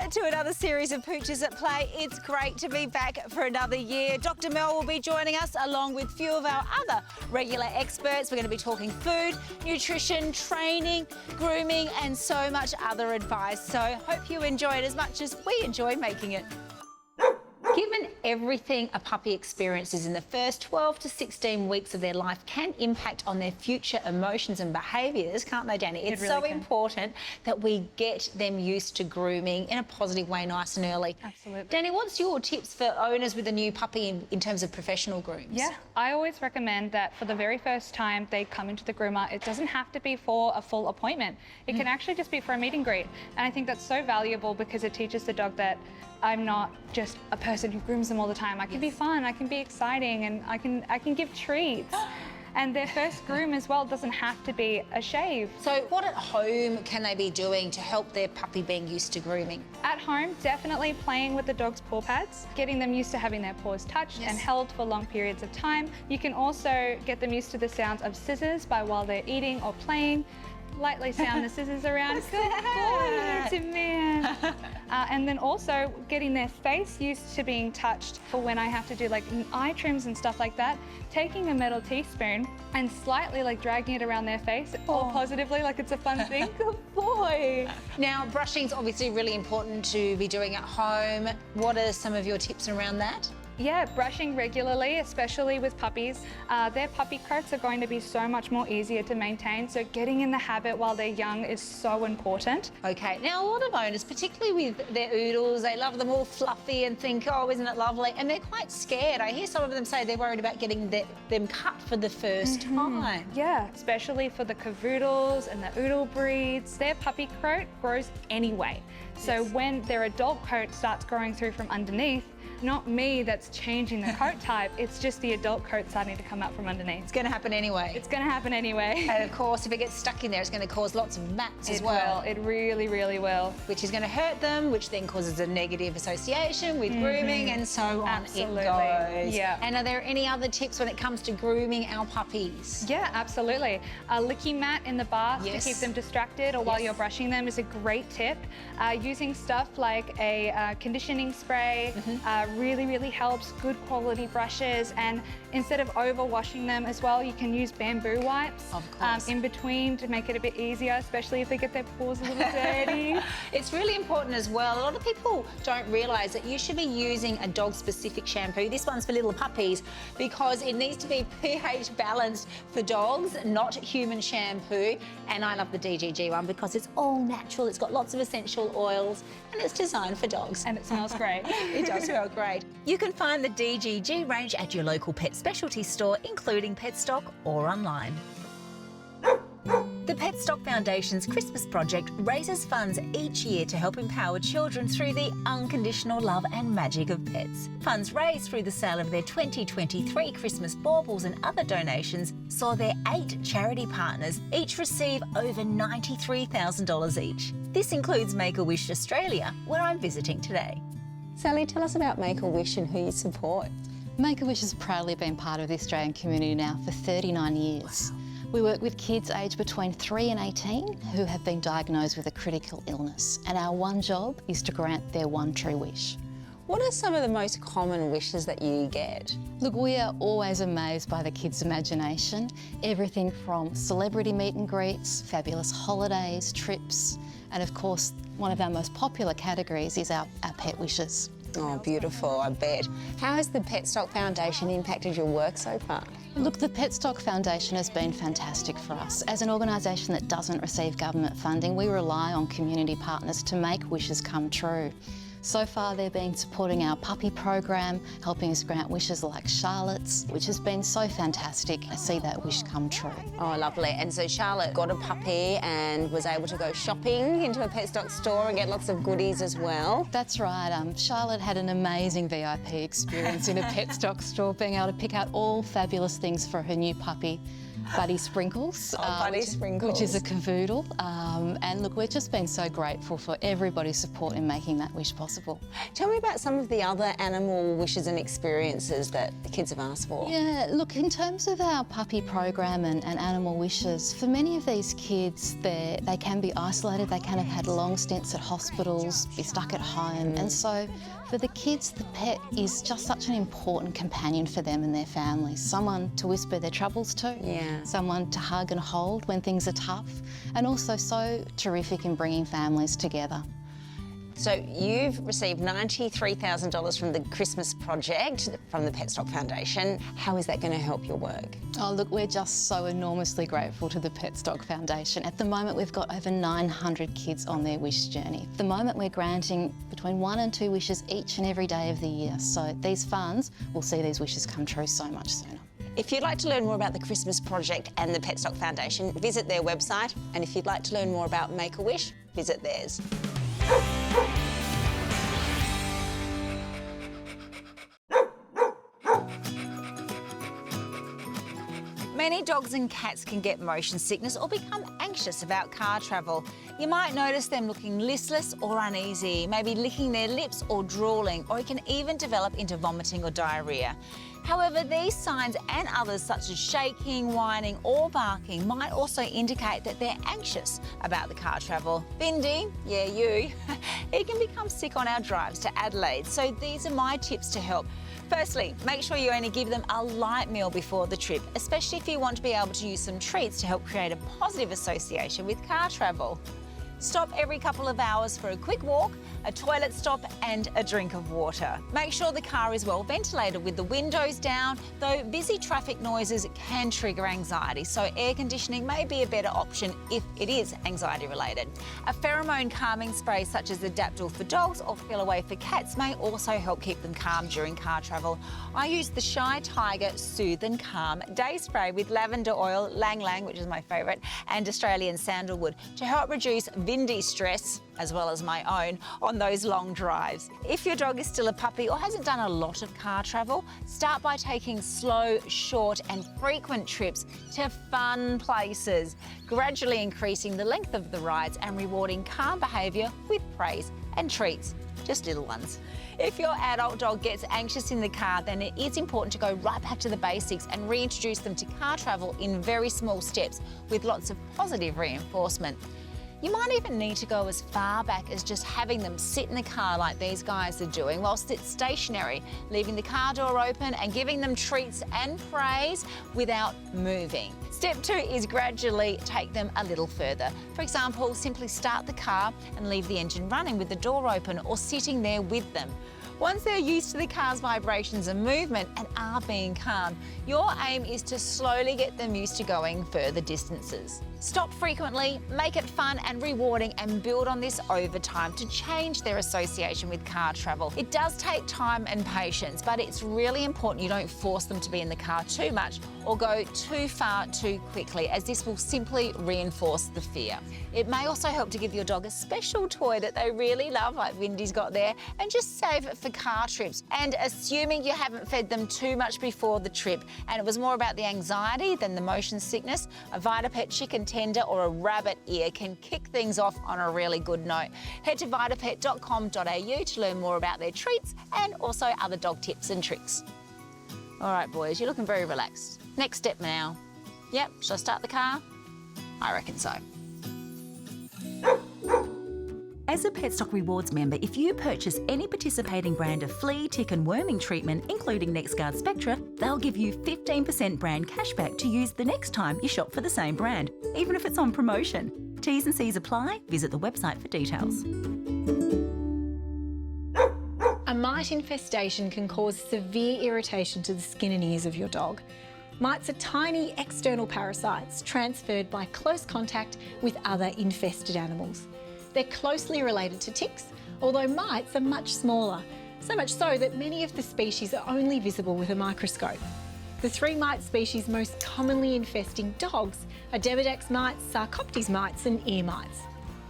back to another series of Pooches at Play. It's great to be back for another year. Dr. Mel will be joining us along with a few of our other regular experts. We're going to be talking food, nutrition, training, grooming and so much other advice. So hope you enjoy it as much as we enjoy making it. Given everything a puppy experiences in the first 12 to 16 weeks of their life can impact on their future emotions and behaviours, can't they, Danny? It's really so important that we get them used to grooming in a positive way, nice and early. Absolutely. Danny, what's your tips for owners with a new puppy in terms of professional grooms? Yeah, I always recommend that for the very first time they come into the groomer, it doesn't have to be for a full appointment. It can actually just be for a meet and greet. And I think that's so valuable because it teaches the dog that I'm not just a person who grooms them all the time. I can be fun, I can be exciting, and I can give treats. And their first groom as well doesn't have to be a shave. So what at home can they be doing to help their puppy being used to grooming? At home, definitely playing with the dog's paw pads, getting them used to having their paws touched and held for long periods of time. You can also get them used to the sounds of scissors while they're eating or playing. Lightly sound the scissors around. Good boy, it's a man. And then also getting their face used to being touched for when I have to do like eye trims and stuff like that. Taking a metal teaspoon and slightly like dragging it around their face, all positively, like it's a fun thing. Good boy. Now, brushing's obviously really important to be doing at home. What are some of your tips around that? Yeah, brushing regularly, especially with puppies. Their puppy coats are going to be so much more easier to maintain, so getting in the habit while they're young is so important. Okay, now a lot of owners, particularly with their oodles, they love them all fluffy and think, oh, isn't it lovely? And they're quite scared. I hear some of them say they're worried about getting them cut for the first time. Yeah, especially for the cavoodles and the oodle breeds. Their puppy coat grows anyway. So when their adult coat starts growing through from underneath, not me that's changing the coat type, it's just the adult coat starting to come up from underneath. It's going to happen anyway. It's going to happen anyway. And of course, if it gets stuck in there, it's going to cause lots of mats as well. It really, really will. Which is going to hurt them, which then causes a negative association with grooming and so on it goes. Yeah. And are there any other tips when it comes to grooming our puppies? Yeah, absolutely. A licky mat in the bath to keep them distracted or while you're brushing them is a great tip. Using stuff like a conditioning spray really, really helps. Good quality brushes, and instead of over washing them as well, you can use bamboo wipes in between to make it a bit easier, especially if they get their paws a little dirty. It's really important as well. A lot of people don't realise that you should be using a dog-specific shampoo. This one's for little puppies because it needs to be pH balanced for dogs, not human shampoo. And I love the DGG one because it's all natural. It's got lots of essential oils and it's designed for dogs. And it smells great. It does smell great. You can find the DGG range at your local pet specialty store, including Petstock or online. The Petstock Foundation's Christmas project raises funds each year to help empower children through the unconditional love and magic of pets. Funds raised through the sale of their 2023 Christmas baubles and other donations saw their 8 charity partners each receive over $93,000 each. This includes Make-A-Wish Australia, where I'm visiting today. Sally, tell us about Make-A-Wish and who you support. Make-A-Wish has proudly been part of the Australian community now for 39 years. Wow. We work with kids aged between 3 and 18 who have been diagnosed with a critical illness, and our one job is to grant their one true wish. What are some of the most common wishes that you get? Look, we are always amazed by the kids' imagination. Everything from celebrity meet and greets, fabulous holidays, trips, and of course, one of our most popular categories is our pet wishes. Oh, beautiful, I bet. How has the Petstock Foundation impacted your work so far? Look, the Petstock Foundation has been fantastic for us. As an organisation that doesn't receive government funding, we rely on community partners to make wishes come true. So far, they've been supporting our puppy program, helping us grant wishes like Charlotte's, which has been so fantastic to see that wish come true. Oh, lovely. And so Charlotte got a puppy and was able to go shopping into a Petstock store and get lots of goodies as well. That's right. Charlotte had an amazing VIP experience in a Petstock store, being able to pick out all fabulous things for her new puppy. Buddy Sprinkles. Buddy Sprinkles. Which is a cavoodle. And look, we've just been so grateful for everybody's support in making that wish possible. Tell me about some of the other animal wishes and experiences that the kids have asked for. Yeah, look, in terms of our puppy program and animal wishes, for many of these kids, they can be isolated, they can have had long stints at hospitals, be stuck at home, and so for the kids, the pet is just such an important companion for them and their families. Someone to whisper their troubles to, someone to hug and hold when things are tough, and also so terrific in bringing families together. So you've received $93,000 from the Christmas project from the Petstock Foundation. How is that going to help your work? Oh, look, we're just so enormously grateful to the Petstock Foundation. At the moment, we've got over 900 kids on their wish journey. At the moment, we're granting between 1 and 2 wishes each and every day of the year. So these funds will see these wishes come true so much sooner. If you'd like to learn more about the Christmas project and the Petstock Foundation, visit their website. And if you'd like to learn more about Make-A-Wish, visit theirs. Many dogs and cats can get motion sickness or become anxious about car travel. You might notice them looking listless or uneasy, maybe licking their lips or drooling, or it can even develop into vomiting or diarrhea. However, these signs and others such as shaking, whining or barking might also indicate that they're anxious about the car travel. Bindi, yeah you, he can become sick on our drives to Adelaide, so these are my tips to help. Firstly, make sure you only give them a light meal before the trip, especially if you want to be able to use some treats to help create a positive association with car travel. Stop every couple of hours for a quick walk, a toilet stop and a drink of water. Make sure the car is well ventilated with the windows down, though busy traffic noises can trigger anxiety, so air conditioning may be a better option if it is anxiety related. A pheromone calming spray such as Adaptil for dogs or Feel Away for cats may also help keep them calm during car travel. I use the Shy Tiger Soothe and Calm Day Spray with lavender oil, Lang Lang, which is my favourite, and Australian sandalwood to help reduce Vindy stress, as well as my own, on those long drives. If your dog is still a puppy or hasn't done a lot of car travel, start by taking slow, short and frequent trips to fun places, gradually increasing the length of the rides and rewarding calm behaviour with praise and treats, just little ones. If your adult dog gets anxious in the car, then it is important to go right back to the basics and reintroduce them to car travel in very small steps with lots of positive reinforcement. You might even need to go as far back as just having them sit in the car like these guys are doing whilst it's stationary, leaving the car door open and giving them treats and praise without moving. Step 2 is gradually take them a little further. For example, simply start the car and leave the engine running with the door open or sitting there with them. Once they're used to the car's vibrations and movement and are being calm, your aim is to slowly get them used to going further distances. Stop frequently, make it fun and rewarding, and build on this over time to change their association with car travel. It does take time and patience, but it's really important you don't force them to be in the car too much or go too far too quickly, as this will simply reinforce the fear. It may also help to give your dog a special toy that they really love, like Vindy's got there, and just save it for car trips. And assuming you haven't fed them too much before the trip and it was more about the anxiety than the motion sickness, a VitaPet chicken tender or a rabbit ear can kick things off on a really good note. Head to vitapet.com.au to learn more about their treats and also other dog tips and tricks. All right, boys, you're looking very relaxed. Next step now. Yep, shall I start the car? I reckon so. As a Petstock Rewards member, if you purchase any participating brand of flea, tick and worming treatment, including NexGard Spectra, they'll give you 15% brand cashback to use the next time you shop for the same brand, even if it's on promotion. T's and C's apply. Visit the website for details. A mite infestation can cause severe irritation to the skin and ears of your dog. Mites are tiny external parasites transferred by close contact with other infested animals. They're closely related to ticks, although mites are much smaller, so much so that many of the species are only visible with a microscope. The 3 mite species most commonly infesting dogs are Demodex mites, Sarcoptes mites and ear mites.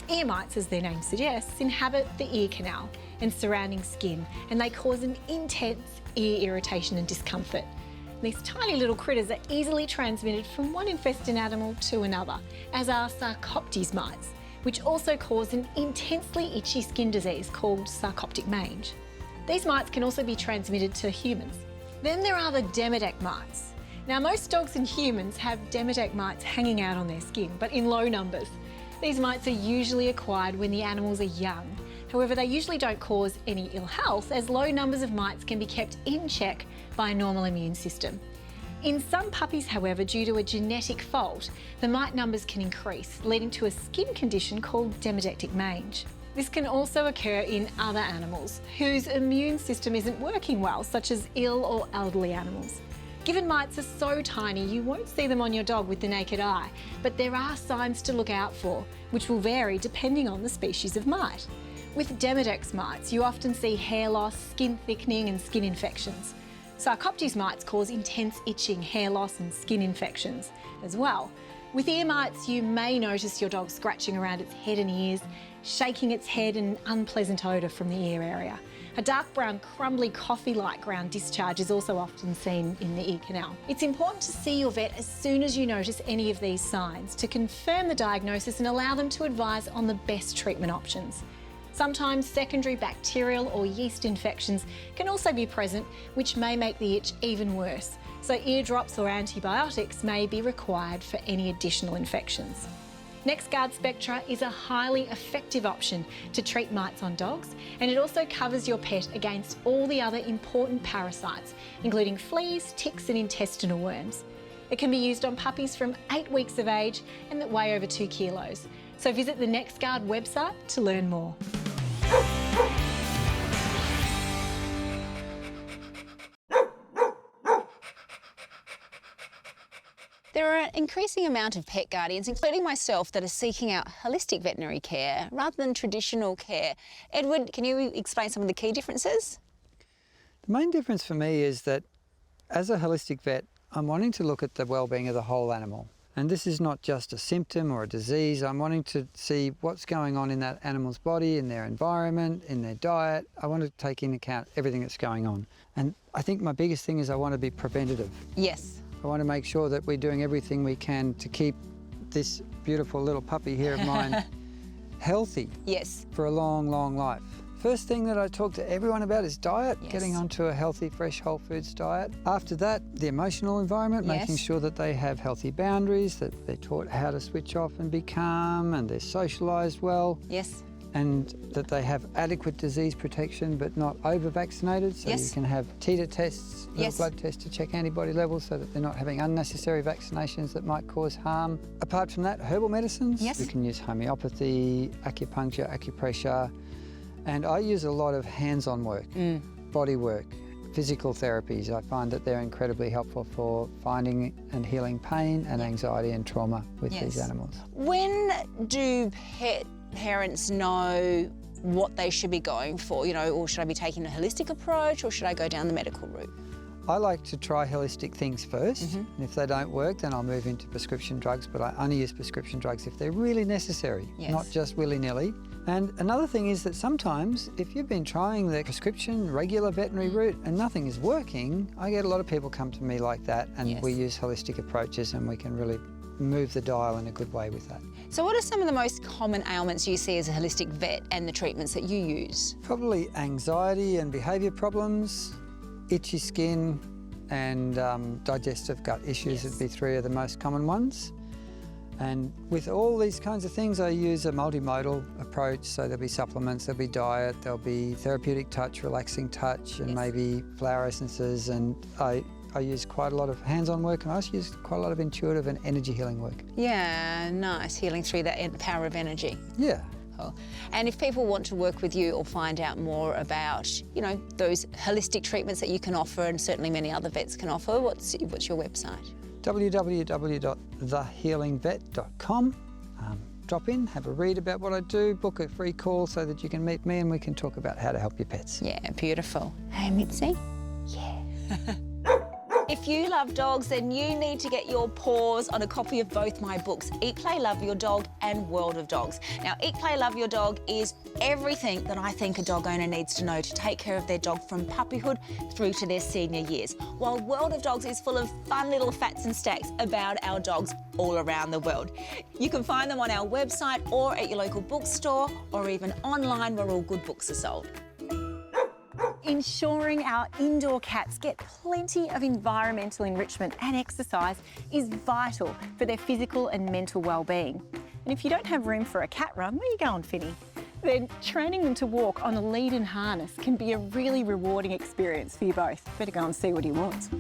Ear mites, as their name suggests, inhabit the ear canal and surrounding skin, and they cause an intense ear irritation and discomfort. These tiny little critters are easily transmitted from one infested animal to another, as are Sarcoptes mites, which also cause an intensely itchy skin disease called sarcoptic mange. These mites can also be transmitted to humans. Then there are the Demodex mites. Now, most dogs and humans have Demodex mites hanging out on their skin, but in low numbers. These mites are usually acquired when the animals are young. However, they usually don't cause any ill health, as low numbers of mites can be kept in check by a normal immune system. In some puppies, however, due to a genetic fault, the mite numbers can increase, leading to a skin condition called demodectic mange. This can also occur in other animals whose immune system isn't working well, such as ill or elderly animals. Given mites are so tiny, you won't see them on your dog with the naked eye, but there are signs to look out for, which will vary depending on the species of mite. With Demodex mites, you often see hair loss, skin thickening and skin infections. Sarcoptes mites cause intense itching, hair loss and skin infections as well. With ear mites, you may notice your dog scratching around its head and ears, shaking its head and an unpleasant odour from the ear area. A dark brown, crumbly, coffee-like ground discharge is also often seen in the ear canal. It's important to see your vet as soon as you notice any of these signs to confirm the diagnosis and allow them to advise on the best treatment options. Sometimes secondary bacterial or yeast infections can also be present, which may make the itch even worse. So ear drops or antibiotics may be required for any additional infections. NexGard Spectra is a highly effective option to treat mites on dogs, and it also covers your pet against all the other important parasites, including fleas, ticks and intestinal worms. It can be used on puppies from 8 weeks of age and that weigh over 2 kilos. So visit the NexGard website to learn more. There are an increasing amount of pet guardians, including myself, that are seeking out holistic veterinary care rather than traditional care. Edward, can you explain some of the key differences? The main difference for me is that as a holistic vet, I'm wanting to look at the well-being of the whole animal. And this is not just a symptom or a disease. I'm wanting to see what's going on in that animal's body, in their environment, in their diet. I want to take into account everything that's going on. And I think my biggest thing is I want to be preventative. Yes. I want to make sure that we're doing everything we can to keep this beautiful little puppy here of mine healthy. Yes. For a long, long life. First thing that I talk to everyone about is diet, Yes. getting onto a healthy, fresh, whole foods diet. After that, the emotional environment, Yes. making sure that they have healthy boundaries, that they're taught how to switch off and be calm, and they're socialised well. Yes. And that they have adequate disease protection but not over-vaccinated, so Yes. you can have titer tests, little Yes. blood tests to check antibody levels so that they're not having unnecessary vaccinations that might cause harm. Apart from that, herbal medicines. Yes. You can use homeopathy, acupuncture, acupressure, and I use a lot of hands-on work, body work, physical therapies. I find that they're incredibly helpful for finding and healing pain and anxiety and trauma with Yes. these animals. When do pet parents know what they should be going for? You know, or should I be taking a holistic approach, or should I go down the medical route? I like to try holistic things first, and if they don't work, then I'll move into prescription drugs, but I only use prescription drugs if they're really necessary, Yes. not just willy-nilly. And another thing is that sometimes, if you've been trying the prescription, regular veterinary route, and nothing is working, I get a lot of people come to me like that, and Yes. we use holistic approaches, and we can really move the dial in a good way with that. So what are some of the most common ailments you see as a holistic vet and the treatments that you use? Probably anxiety and behaviour problems, itchy skin, and digestive gut issues would be 3 of the most common ones. And with all these kinds of things, I use a multimodal approach. So there'll be supplements, there'll be diet, there'll be therapeutic touch, relaxing touch, and maybe flower essences. And I use quite a lot of hands-on work, and I also use quite a lot of intuitive and energy healing work. Yeah, nice. Healing through that power of energy. Yeah. Cool. And if people want to work with you or find out more about, you know, those holistic treatments that you can offer, and certainly many other vets can offer, what's your website? www.thehealingvet.com. Drop in, have a read about what I do, book a free call so that you can meet me and we can talk about how to help your pets. Yeah, beautiful. Hey, Mitzi? Yeah. If you love dogs, then you need to get your paws on a copy of both my books, Eat, Play, Love Your Dog and World of Dogs. Now, Eat, Play, Love Your Dog is everything that I think a dog owner needs to know to take care of their dog from puppyhood through to their senior years, while World of Dogs is full of fun little facts and stacks about our dogs all around the world. You can find them on our website or at your local bookstore or even online where all good books are sold. Ensuring our indoor cats get plenty of environmental enrichment and exercise is vital for their physical and mental well-being. And if you don't have room for a cat run, where are you going, Finny? Then training them to walk on a lead and harness can be a really rewarding experience for you both. Better go and see what he wants.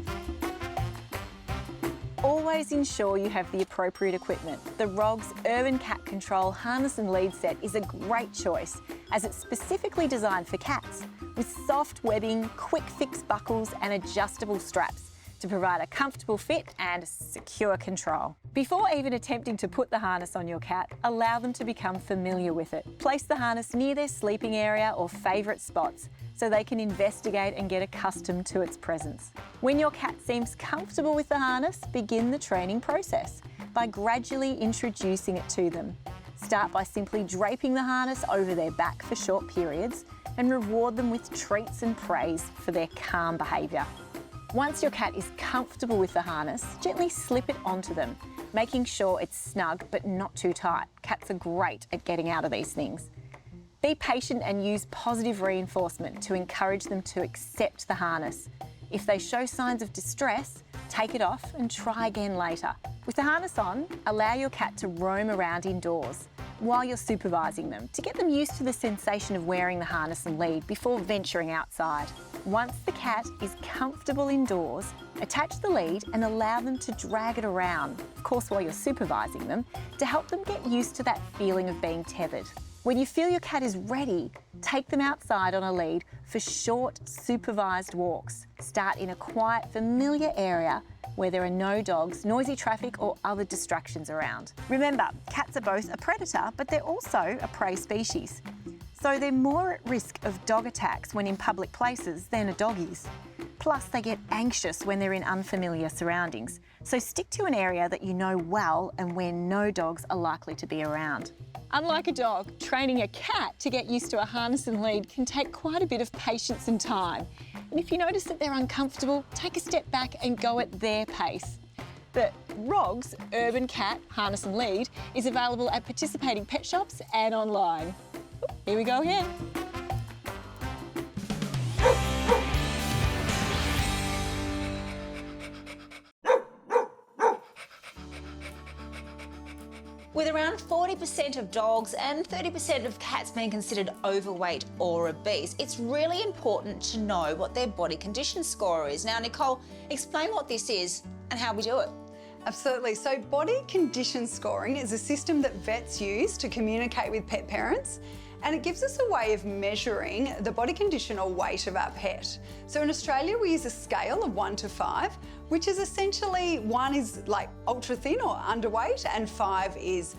Always ensure you have the appropriate equipment. The ROGS Urban Cat Control Harness and Lead Set is a great choice as it's specifically designed for cats with soft webbing, quick fix buckles and adjustable straps to provide a comfortable fit and secure control. Before even attempting to put the harness on your cat, allow them to become familiar with it. Place the harness near their sleeping area or favourite spots so they can investigate and get accustomed to its presence. When your cat seems comfortable with the harness, begin the training process by gradually introducing it to them. Start by simply draping the harness over their back for short periods and reward them with treats and praise for their calm behaviour. Once your cat is comfortable with the harness, gently slip it onto them, making sure it's snug but not too tight. Cats are great at getting out of these things. Be patient and use positive reinforcement to encourage them to accept the harness. If they show signs of distress, take it off and try again later. With the harness on, allow your cat to roam around indoors while you're supervising them to get them used to the sensation of wearing the harness and lead before venturing outside. Once the cat is comfortable indoors, attach the lead and allow them to drag it around, of course while you're supervising them, to help them get used to that feeling of being tethered. When you feel your cat is ready, take them outside on a lead for short, supervised walks. Start in a quiet, familiar area where there are no dogs, noisy traffic or other distractions around. Remember, cats are both a predator, but they're also a prey species. So they're more at risk of dog attacks when in public places than a dog is. Plus, they get anxious when they're in unfamiliar surroundings. So stick to an area that you know well and where no dogs are likely to be around. Unlike a dog, training a cat to get used to a harness and lead can take quite a bit of patience and time. And if you notice that they're uncomfortable, take a step back and go at their pace. The ROGS Urban Cat Harness and Lead is available at participating pet shops and online. Here we go again. With around 40% of dogs and 30% of cats being considered overweight or obese, it's really important to know what their body condition score is. Now, Nicole, explain what this is and how we do it. Absolutely. So body condition scoring is a system that vets use to communicate with pet parents, and it gives us a way of measuring the body condition or weight of our pet. So in Australia, we use a scale of 1 to 5, which is essentially 1 is like ultra thin or underweight, and 5 is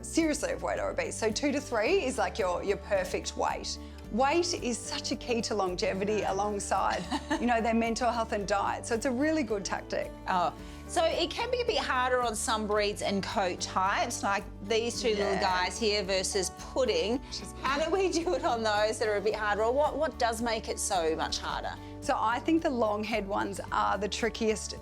seriously overweight or obese. So 2 to 3 is like your perfect weight. Weight is such a key to longevity alongside, their mental health and diet. So it's a really good tactic. Oh, so it can be a bit harder on some breeds and coat types, like these two little guys here versus Pudding. How do we do it on those that are a bit harder, or what does make it so much harder? So I think the long-haired ones are the trickiest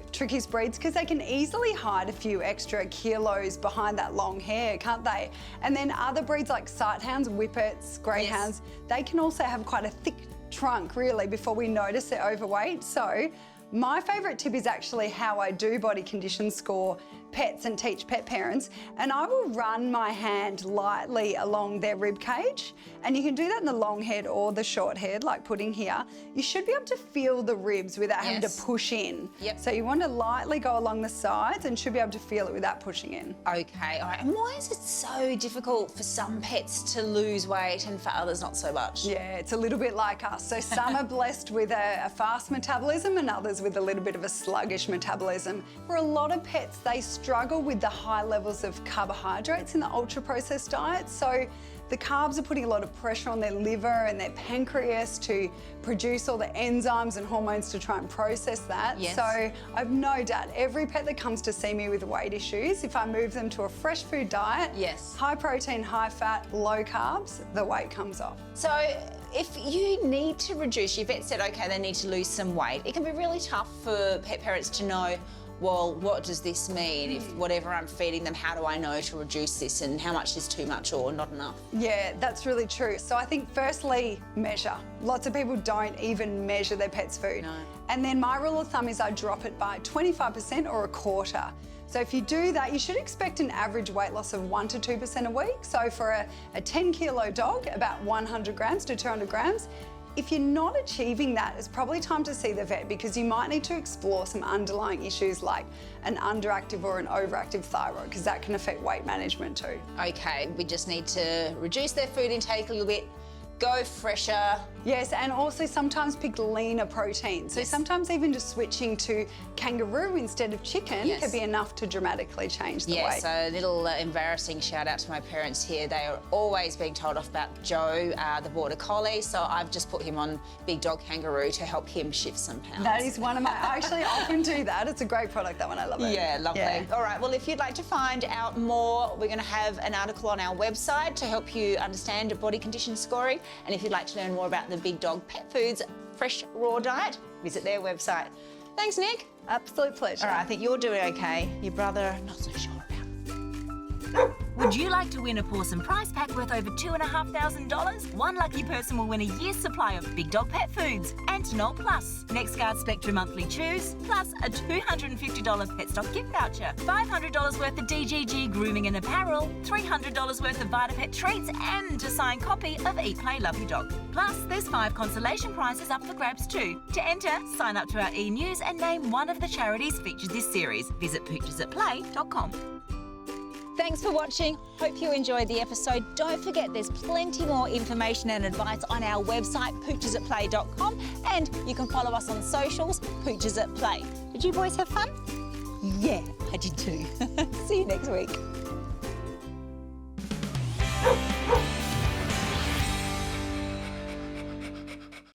breeds because they can easily hide a few extra kilos behind that long hair, can't they? And then other breeds like sighthounds, whippets, greyhounds, they can also have quite a thick trunk really before we notice they're overweight. So my favourite tip is actually how I do body condition score pets and teach pet parents, and I will run my hand lightly along their rib cage, and you can do that in the long head or the short head like Pudding here. You should be able to feel the ribs without having to push in. Yep. So you want to lightly go along the sides and should be able to feel it without pushing in. Okay, all right. And why is it so difficult for some pets to lose weight and for others not so much? Yeah, it's a little bit like us. So some are blessed with a fast metabolism and others with a little bit of a sluggish metabolism. For a lot of pets, they struggle with the high levels of carbohydrates in the ultra-processed diet. So the carbs are putting a lot of pressure on their liver and their pancreas to produce all the enzymes and hormones to try and process that. Yes. So I've no doubt every pet that comes to see me with weight issues, if I move them to a fresh food diet, Yes. high protein, high fat, low carbs, the weight comes off. So if you need to reduce, your vet said, okay, they need to lose some weight, it can be really tough for pet parents to know, well, what does this mean? If whatever I'm feeding them, how do I know to reduce this and how much is too much or not enough? Yeah, that's really true. So I think firstly, measure. Lots of people don't even measure their pet's food. No. And then my rule of thumb is I drop it by 25% or a quarter. So if you do that, you should expect an average weight loss of 1 to 2% a week. So for a 10 kilo dog, about 100 grams to 200 grams. If you're not achieving that, it's probably time to see the vet because you might need to explore some underlying issues like an underactive or an overactive thyroid because that can affect weight management too. Okay, we just need to reduce their food intake a little bit, go fresher. Yes, and also sometimes pick leaner protein. So Yes. sometimes even just switching to kangaroo instead of chicken Yes. could be enough to dramatically change the Yeah, weight. so a little embarrassing shout out to my parents here. They are always being told off about Joe, the border collie. So I've just put him on Big Dog Kangaroo to help him shift some pounds. That is one of my, I actually often do that. It's a great product, that one, I love it. Yeah, lovely. Yeah. All right, well, if you'd like to find out more, we're going to have an article on our website to help you understand body condition scoring. And if you'd like to learn more about the Big Dog Pet Foods Fresh Raw Diet, visit their website. Thanks, Nick. Absolute pleasure. All right, I think you're doing okay. Your brother, not so sure about. Would you like to win a Pawsome prize pack worth over $2,500? One lucky person will win a year's supply of Big Dog Pet Foods, Antinol Plus, NextGuard Spectra Monthly Chews, plus a $250 Pet Stock gift voucher, $500 worth of DGG Grooming and Apparel, $300 worth of VitaPet treats, and a signed copy of Eat, Play, Love Your Dog. Plus, there's 5 consolation prizes up for grabs too. To enter, sign up to our e-news and name one of the charities featured this series. Visit poochesatplay.com. Thanks for watching. Hope you enjoyed the episode. Don't forget there's plenty more information and advice on our website, poochesatplay.com, and you can follow us on socials, Pooches at Play. Did you boys have fun? Yeah, I did too. See you next week.